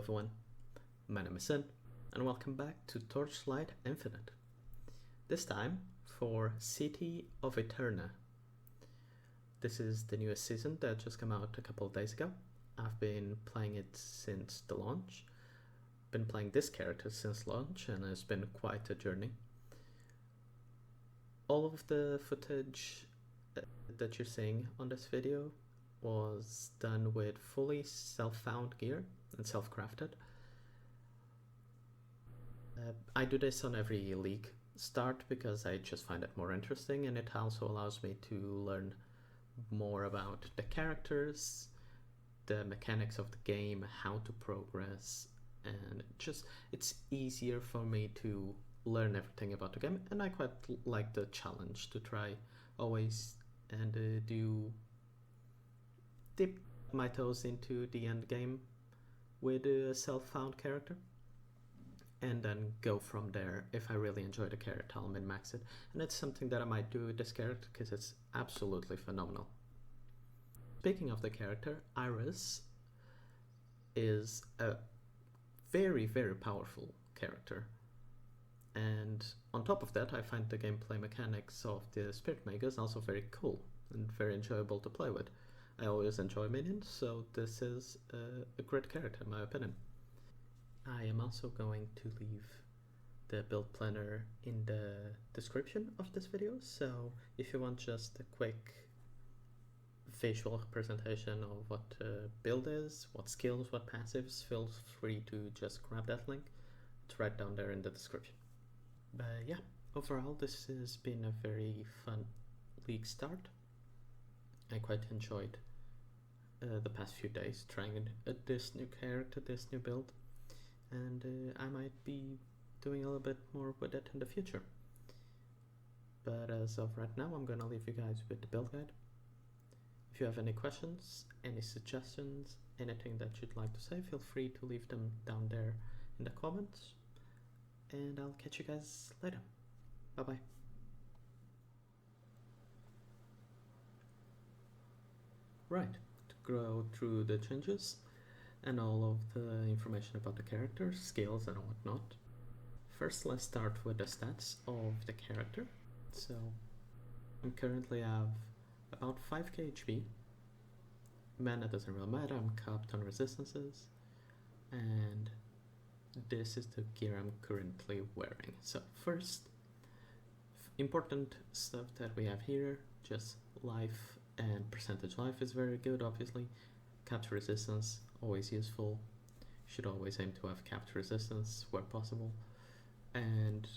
everyone, my name is Sin, and welcome back to Torchlight Infinite. This time for City of Eterna. This is the newest season that just came out a couple of days ago. I've been playing it since the launch. Been playing this character since launch, and it's been quite a journey. All of the footage that you're seeing on this video was done with fully self-found gear and self-crafted. I do this on every league start because I just find it more interesting, and it also allows me to learn more about the characters, the mechanics of the game, how to progress, and it's easier for me to learn everything about the game, and I quite like the challenge to try always and dip my toes into the end game with a self-found character, and then go from there. If I really enjoy the character, I'll min-max it, and it's something that I might do with this character because it's absolutely phenomenal. Speaking of the character, Iris is a very, very powerful character, and on top of that I find the gameplay mechanics of the Spirit Magus also very cool and very enjoyable to play with. I always enjoy minions, so this is a great character in my opinion. I am also going to leave the build planner in the description of this video, so if you want just a quick visual presentation of what build is, what skills, what passives, feel free to just grab that link. It's right down there in the description. But yeah, overall this has been a very fun league start. I quite enjoyed the past few days trying this new character, this new build, and I might be doing a little bit more with it in the future. But as of right now, I'm gonna leave you guys with the build guide. If you have any questions, any suggestions, anything that you'd like to say, feel free to leave them down there in the comments, and I'll catch you guys later. Bye bye. Right, to go through the changes and all of the information about the character, skills and whatnot. First, let's start with the stats of the character. So I currently have about 5k HP. Mana doesn't really matter, I'm capped on resistances, and this is the gear I'm currently wearing. So first, important stuff that we have here, just life and percentage life is very good, obviously. Capture resistance, always useful. Should always aim to have capture resistance where possible. And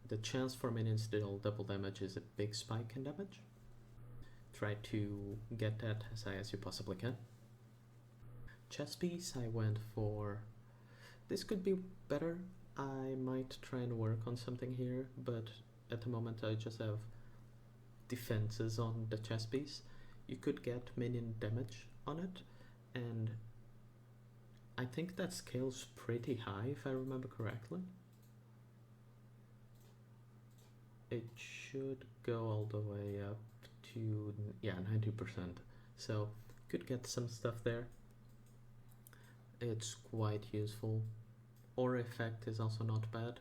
the chance for minions to deal double damage is a big spike in damage. Try to get that as high as you possibly can. Chest piece, I went for... This could be better. I might try and work on something here, but at the moment I just have defenses on the chest piece. You could get minion damage on it, and I think that scales pretty high if I remember correctly. It should go all the way up to, yeah, 90%, so could get some stuff there. It's quite useful. Aura effect is also not bad.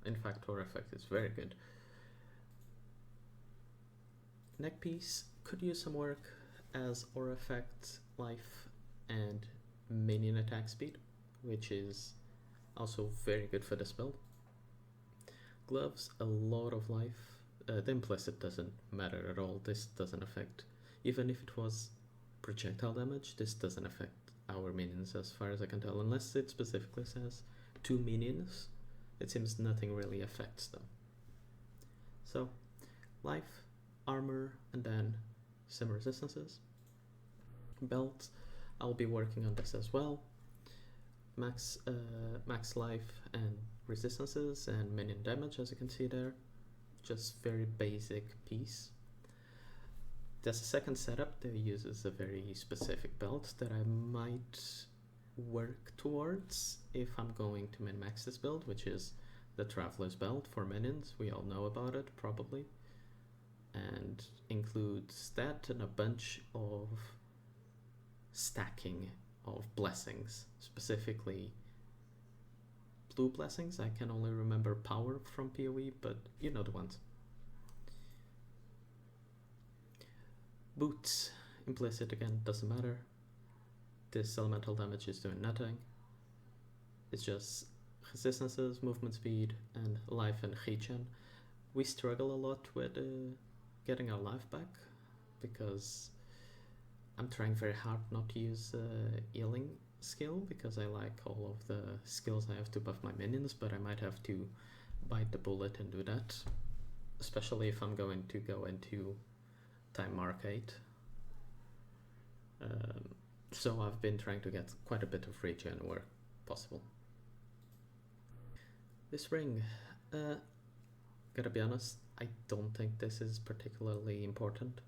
In fact, aura effect is very good. Neck piece could use some work as aura effect, life, and minion attack speed, which is also very good for this build. Gloves, a lot of life. The implicit doesn't matter at all. This doesn't affect, even if it was projectile damage, this doesn't affect our minions as far as I can tell, unless it specifically says 2 minions. It seems nothing really affects them. So life, armor, and then some resistances. Belt, I'll be working on this as well. Max life and resistances and minion damage, as you can see there. Just very basic piece. There's a second setup that uses a very specific belt that I might work towards if I'm going to min-max this build, which is the Traveler's Belt for minions. We all know about it probably, and includes that and a bunch of stacking of blessings, specifically blue blessings. I can only remember power from PoE, but you know the ones. Boots, implicit again, doesn't matter. This elemental damage is doing nothing. It's just resistances, movement speed, and life and regen. We struggle a lot with getting our life back, because I'm trying very hard not to use healing skill, because I like all of the skills I have to buff my minions, but I might have to bite the bullet and do that, especially if I'm going to go into Time Mark 8. So I've been trying to get quite a bit of regen where possible. This ring, gotta be honest, I don't think this is particularly important.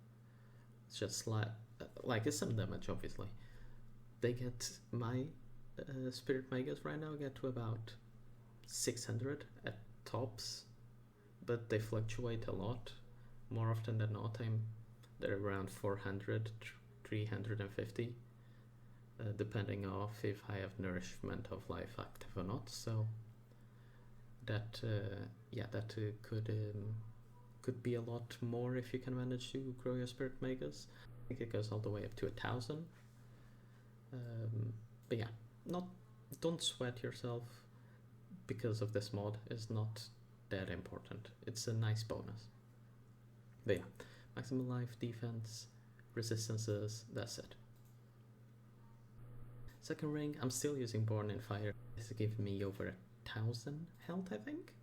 It's just like it's some damage, obviously. They get my spirit magus right now get to about 600 at tops, but they fluctuate a lot. More often than not, they're around 400, 350, depending on if I have nourishment of life active or not. So that could be a lot more if you can manage to grow your spirit magus. I think it goes all the way up to 1,000. But yeah, don't sweat yourself because of this mod. It's not that important. It's a nice bonus. But yeah, maximum life, defense, resistances, that's it. Second ring, I'm still using Born in Fire. This is giving me over 1,000 health, I think.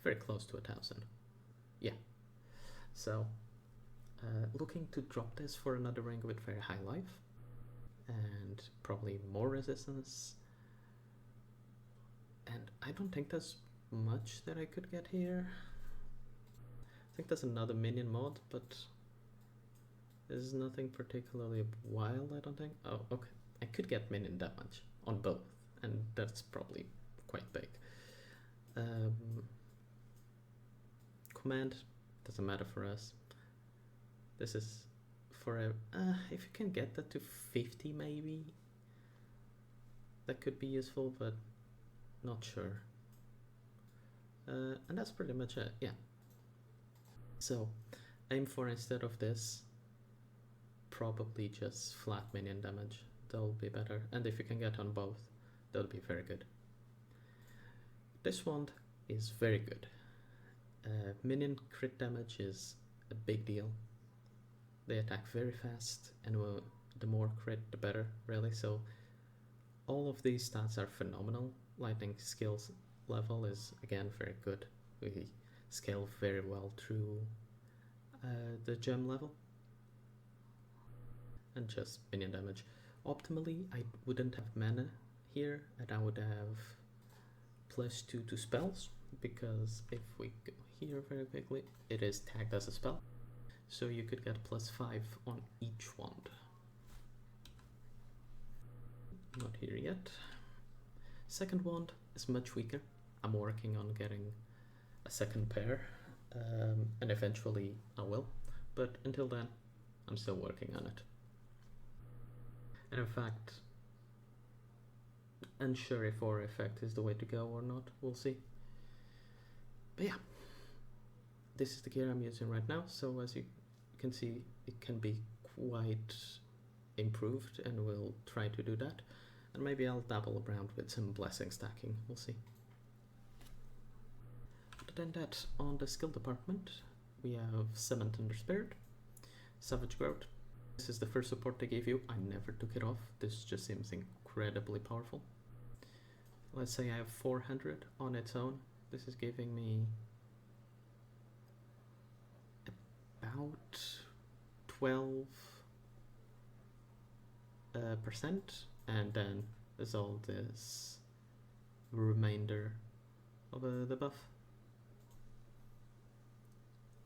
Very close to 1,000. Yeah. So, looking to drop this for another ring with very high life. And probably more resistance. And I don't think there's much that I could get here. I think there's another minion mod, but there's nothing particularly wild, I don't think. Oh, okay. I could get minion damage on both, and that's probably quite big. Command doesn't matter for us. This is for if you can get that to 50 maybe, that could be useful, but not sure. And that's pretty much it, yeah. So aim for, instead of this, probably just flat minion damage. That'll be better, and if you can get on both, that'll be very good. This wand is very good. Minion crit damage is a big deal. They attack very fast, and the more crit the better, really. So all of these stats are phenomenal. Lightning skills level is again very good. We scale very well through the gem level. And just minion damage. Optimally, I wouldn't have mana here, and I would have +2 to spells, because if we go here very quickly, it is tagged as a spell. So you could get +5 on each wand. Not here yet. Second wand is much weaker. I'm working on getting a second pair, and eventually I will. But until then, I'm still working on it. And in fact, unsure if Aura Effect is the way to go or not. We'll see. But yeah, this is the gear I'm using right now. So as you can see, it can be quite improved, and we'll try to do that. And maybe I'll dabble around with some blessing stacking. We'll see. Other than that, on the skill department, we have Summon Thunder Spirit, Savage Growth. This is the first support they gave you. I never took it off. This just seems incredibly powerful. Let's say I have 400 on its own. This is giving me about 12%, and then there's all this remainder of the buff.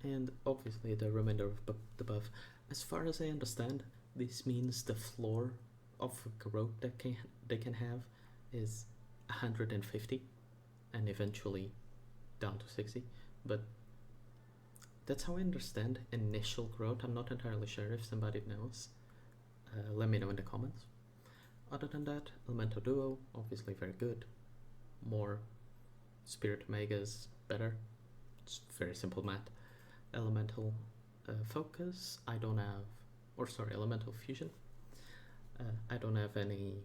And obviously the remainder of the buff. As far as I understand, this means the floor of growth that they can have is 150, and eventually down to 60. But that's how I understand initial growth. I'm not entirely sure. If somebody knows, let me know in the comments. Other than that, Elemental Duo, obviously very good. More Spirit Magus better. It's very simple math. Elemental focus, I don't have, or sorry, elemental fusion. I don't have any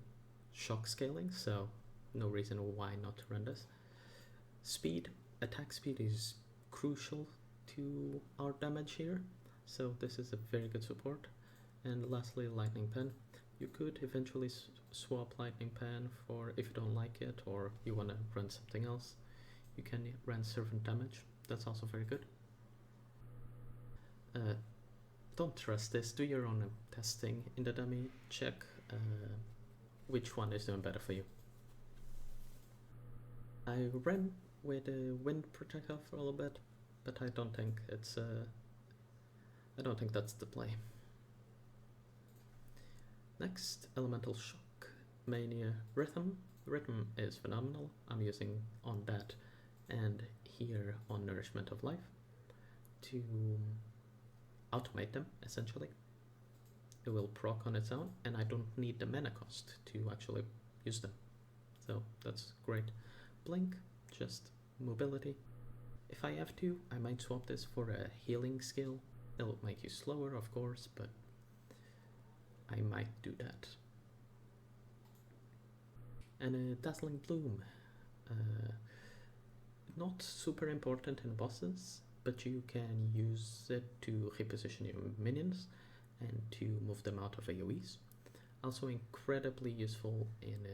shock scaling, so no reason why not to run this. Speed, attack speed is crucial to our damage here, so this is a very good support. And lastly, lightning pen. You could eventually swap lightning pen for, if you don't like it or you want to run something else, you can run servant damage. That's also very good. Don't trust this, do your own testing in the dummy, check which one is doing better for you. I ran with a wind projectile for a little bit, but I don't think it's I don't think that's the play. Next, elemental shock, mania, rhythm. Rhythm is phenomenal. I'm using on that and here on nourishment of life to automate them, essentially. It will proc on its own, and I don't need the mana cost to actually use them. So that's great. Blink, just mobility. If I have to, I might swap this for a healing skill. It'll make you slower, of course, but I might do that. And a Dazzling Bloom. Not super important in bosses, but you can use it to reposition your minions and to move them out of AoEs. Also incredibly useful in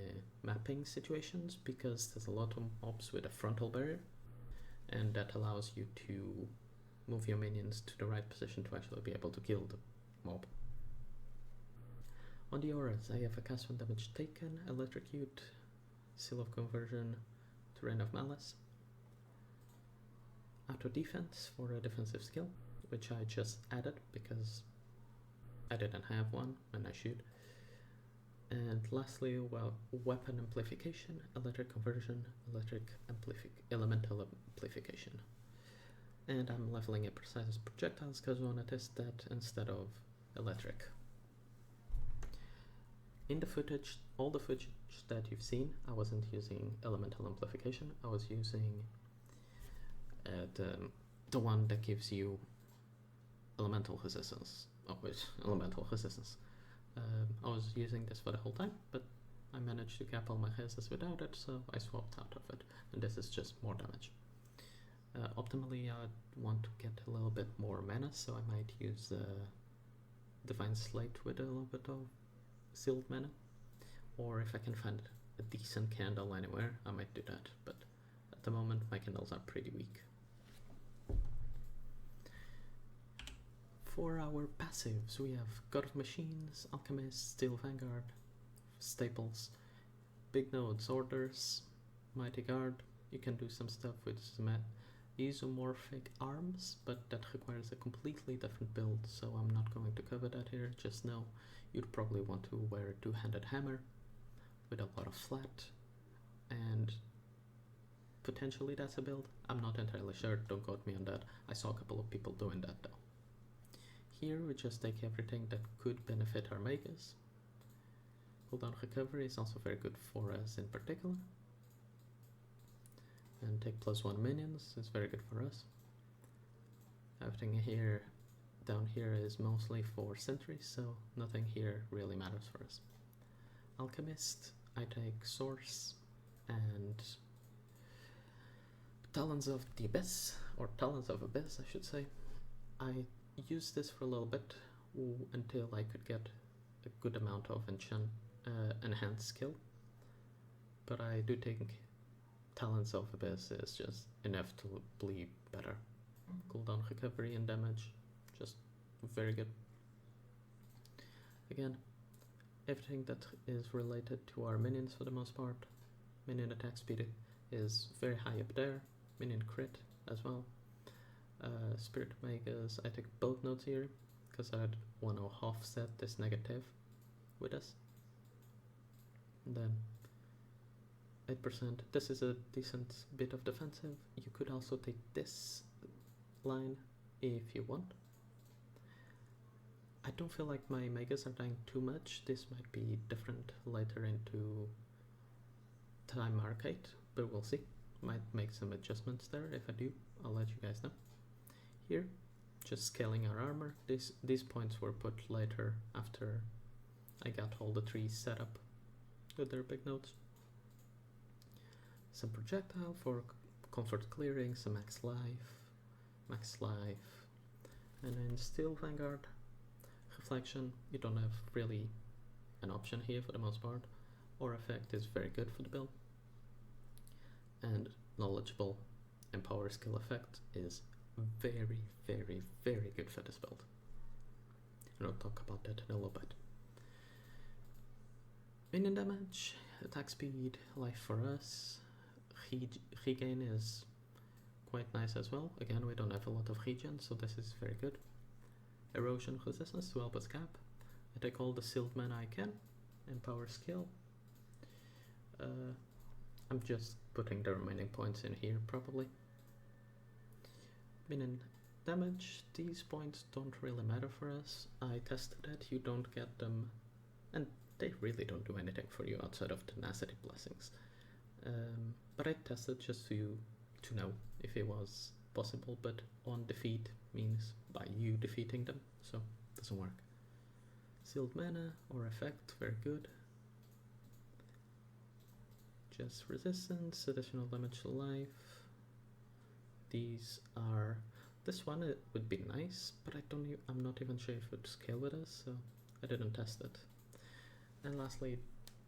mapping situations because there's a lot of mobs with a frontal barrier, and that allows you to move your minions to the right position to actually be able to kill the mob. On the auras, I have a cast when damage taken, electrocute, seal of conversion, terrain of malice, auto defense for a defensive skill, which I just added because I didn't have one and I should. And lastly, well, weapon amplification, electric conversion, elemental amplification. And I'm leveling it precise projectiles because I want to test that instead of electric. In the footage, all the footage that you've seen, I wasn't using elemental amplification. I was using the one that gives you elemental resistance. Oh wait, elemental resistance. I was using this for the whole time, but I managed to cap all my resistance without it, so I swapped out of it, and this is just more damage. Optimally, I want to get a little bit more mana, so I might use Divine Slate with a little bit of sealed mana, or if I can find a decent candle anywhere, I might do that, but at the moment my candles are pretty weak. For our passives, we have God of Machines, Alchemist, Steel Vanguard, Staples, Big Nodes, Orders, Mighty Guard. You can do some stuff with isomorphic arms, but that requires a completely different build, so I'm not going to cover that here. Just know you'd probably want to wear a two-handed hammer with a lot of flat, and potentially that's a build. I'm not entirely sure, don't quote me on that. I saw a couple of people doing that though. Here we just take everything that could benefit our magus. Cooldown recovery is also very good for us in particular. And take +1 minions is very good for us. Everything here down here is mostly for sentries, so nothing here really matters for us. Alchemist, I take Source and Talons of the Abyss, or Talons of Abyss I should say. I used this for a little bit until I could get a good amount of enhanced skill, but I do think Talons of Abyss is just inevitably better. Cooldown recovery and damage, just very good. Again, everything that is related to our minions for the most part. Minion attack speed is very high up there, minion crit as well. Spirit Magus, I take both nodes here because I want to offset this negative with us. And then 8%, this is a decent bit of defensive. You could also take this line if you want. I don't feel like my Magus are dying too much. This might be different later into Time Arcade, but we'll see. Might make some adjustments there. If I do, I'll let you guys know. Here, just scaling our armor. These points were put later after I got all the trees set up with their big nodes. Some projectile for comfort clearing, some max life, and then still vanguard. Reflection, you don't have really an option here for the most part. Or effect is very good for the build. And knowledgeable and power skill effect is very, very, very good for this build. And I'll talk about that in a little bit. Minion damage, attack speed, life for us. Regain is quite nice as well. Again, we don't have a lot of regen, so this is very good. Erosion resistance to help us cap. I take all the sealed mana I can, and power skill. I'm just putting the remaining points in here probably. Minion damage, these points don't really matter for us. I tested it, you don't get them, and they really don't do anything for you outside of tenacity blessings. But I tested just to know if it was possible, but on defeat means by you defeating them, so it doesn't work. Sealed mana or effect, very good. Just resistance, additional damage to life. These are, this one it would be nice, but I'm not even sure if it would scale with us, so I didn't test it. And lastly,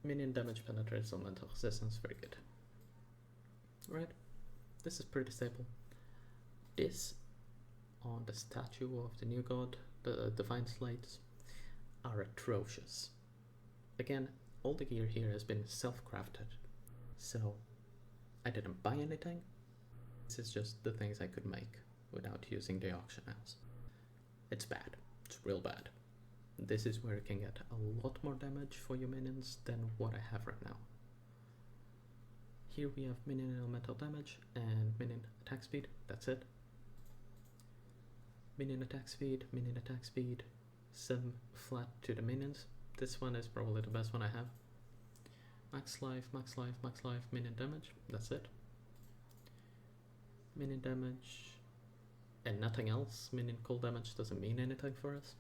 minion damage penetrates elemental resistance, very good. Right, this is pretty stable. This on the statue of the new god, the divine slates, are atrocious. Again, all the gear here has been self-crafted, so I didn't buy anything. This is just the things I could make without using the auction house. It's bad, it's real bad. This is where you can get a lot more damage for your minions than what I have right now. Here we have minion elemental damage and minion attack speed, that's it. Minion attack speed, some flat to the minions. This one is probably the best one I have. Max life, minion damage, that's it. Minion damage and nothing else. Minion cold damage doesn't mean anything for us.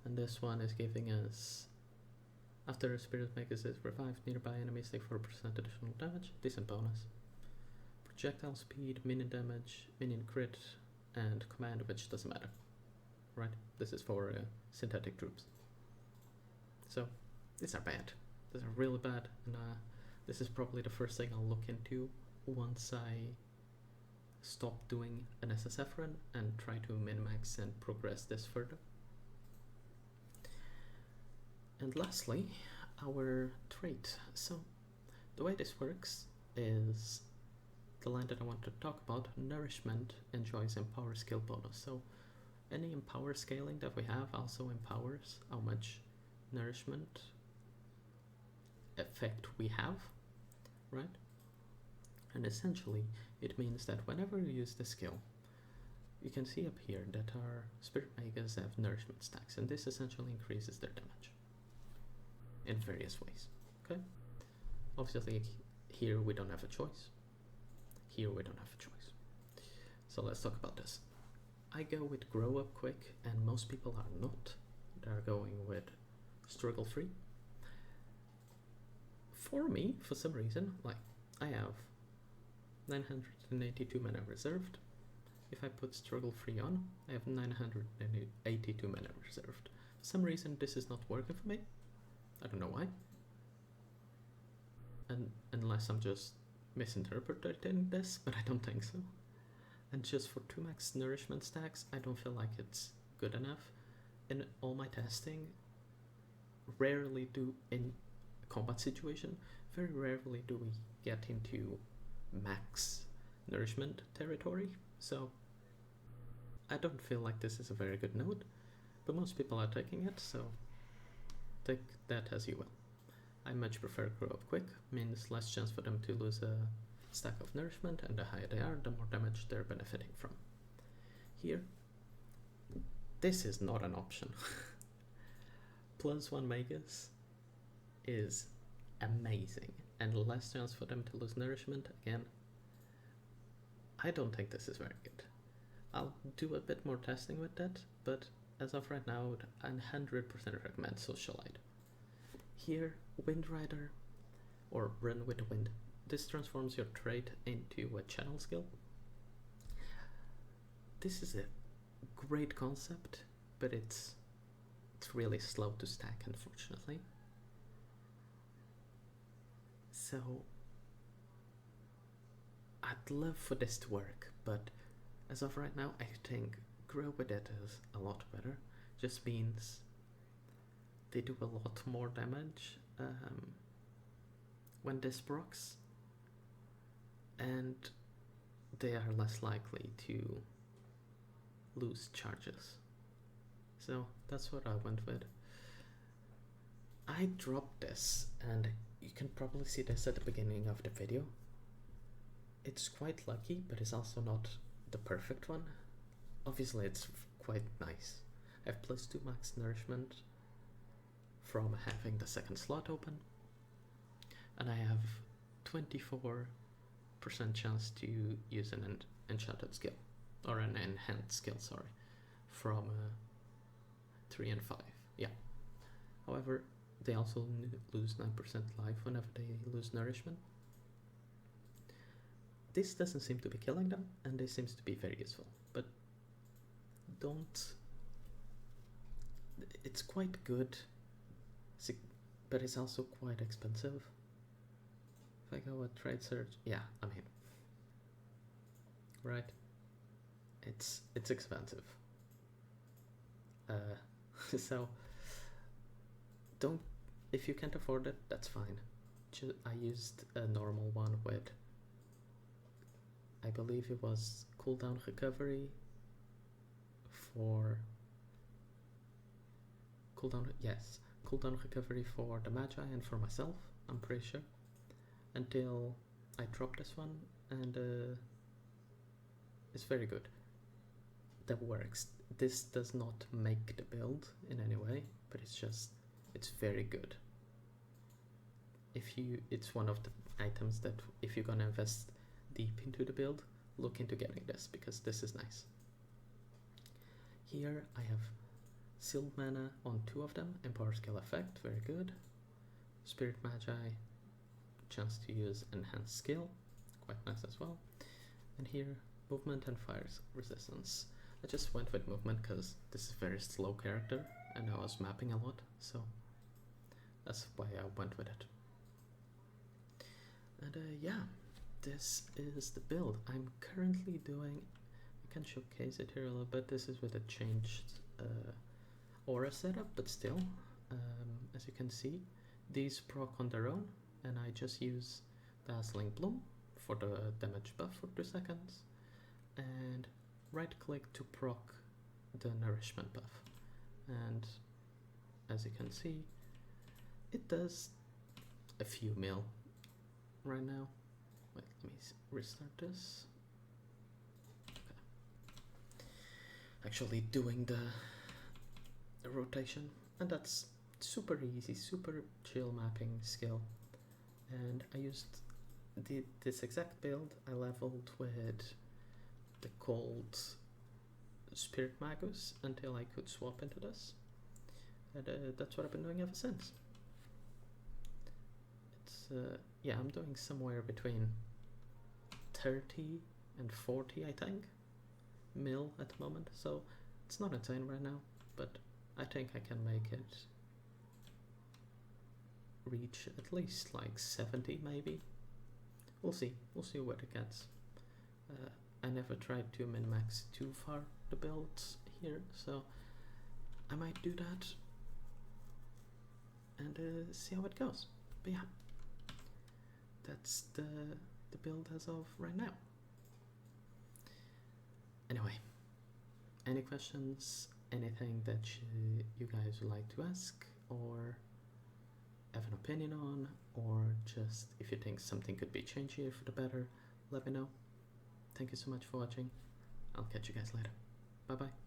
And this one is giving us, after a spirit magus is revived, nearby enemies take 4% additional damage, decent bonus. Projectile speed, minion damage, minion crit, and command, which doesn't matter. Right, this is for synthetic troops. So, these are bad. These are really bad, and this is probably the first thing I'll look into once I stop doing an SSF run and try to min-max and progress this further. And lastly, our trait. So, the way this works is the line that I want to talk about, nourishment enjoys empower skill bonus. So, any empower scaling that we have also empowers how much nourishment effect we have, right? And essentially, it means that whenever you use the skill, you can see up here that our spirit magus have nourishment stacks, and this essentially increases their damage in various ways, okay? Obviously, here we don't have a choice. Here we don't have a choice. So let's talk about this. I go with grow up quick, and most people are not. They're going with struggle free. For me, for some reason, like, I have 982 mana reserved. If I put struggle free on, I have 982 mana reserved. For some reason, this is not working for me. I don't know why. And unless I'm just misinterpreting this, but I don't think so. And just for 2 max nourishment stacks, I don't feel like it's good enough. In all my testing, rarely do, in a combat situation, very rarely do we get into max nourishment territory. So I don't feel like this is a very good node, but most people are taking it, so take that as you will. I much prefer grow up quick, means less chance for them to lose a stack of nourishment, and the higher they are, the more damage they're benefiting from. Here, this is not an option. +1 magus is amazing, and less chance for them to lose nourishment. Again, I don't think this is very good. I'll do a bit more testing with that, but as of right now, I would 100% recommend Socialite. Here, Wind Rider, or Run with the Wind. This transforms your trait into a channel skill. This is a great concept, but it's really slow to stack, unfortunately. So I'd love for this to work, but as of right now, I think Grow with it is a lot better. Just means they do a lot more damage when this procs, and they are less likely to lose charges. So that's what I went with. I dropped this, and you can probably see this at the beginning of the video. It's quite lucky, but it's also not the perfect one. Obviously it's quite nice. I have +2 max nourishment from having the second slot open, and I have 24% chance to use an enchanted skill, or an enhanced skill, sorry, from 3 and 5, yeah. However, they also lose 9% life whenever they lose nourishment. This doesn't seem to be killing them, and this seems to be very useful, but it's quite good, but it's also quite expensive. If I go with trade search, yeah, I mean, right, it's expensive. So if you can't afford it, that's fine. I used a normal one with, I believe it was cooldown recovery for cooldown recovery for the Magi and for myself, I'm pretty sure, until I dropped this one, and it's very good. That works. This does not make the build in any way, but it's very good. It's one of the items that if you're gonna invest deep into the build, look into getting this, because this is nice. Here I have sealed mana on 2 of them, empower skill effect, very good. Spirit Magi, chance to use enhanced skill, quite nice as well. And here, movement and fire resistance. I just went with movement because this is a very slow character and I was mapping a lot, so that's why I went with it. And yeah, this is the build I'm currently doing. I can showcase it here a little bit. This is with a changed aura setup, but still, as you can see, these proc on their own, and I just use Dazzling Bloom for the damage buff for 2 seconds, and right click to proc the nourishment buff, and as you can see, it does a few mil right now. Wait, let me restart this. Okay. Actually doing the rotation, and that's super easy, super chill mapping skill. And I used this exact build. I leveled with the cold Spirit Magus until I could swap into this, and that's what I've been doing ever since. It's yeah, I'm doing somewhere between 30 and 40, I think, mil at the moment, so it's not insane right now, but I think I can make it reach at least like 70 maybe. We'll see what it gets. I never tried to min-max too far the builds here, so I might do that and see how it goes. But yeah, that's the build as of right now. Anyway, any questions, anything that you guys would like to ask or have an opinion on, or just if you think something could be changed here for the better, let me know. Thank you so much for watching. I'll catch you guys later. Bye bye.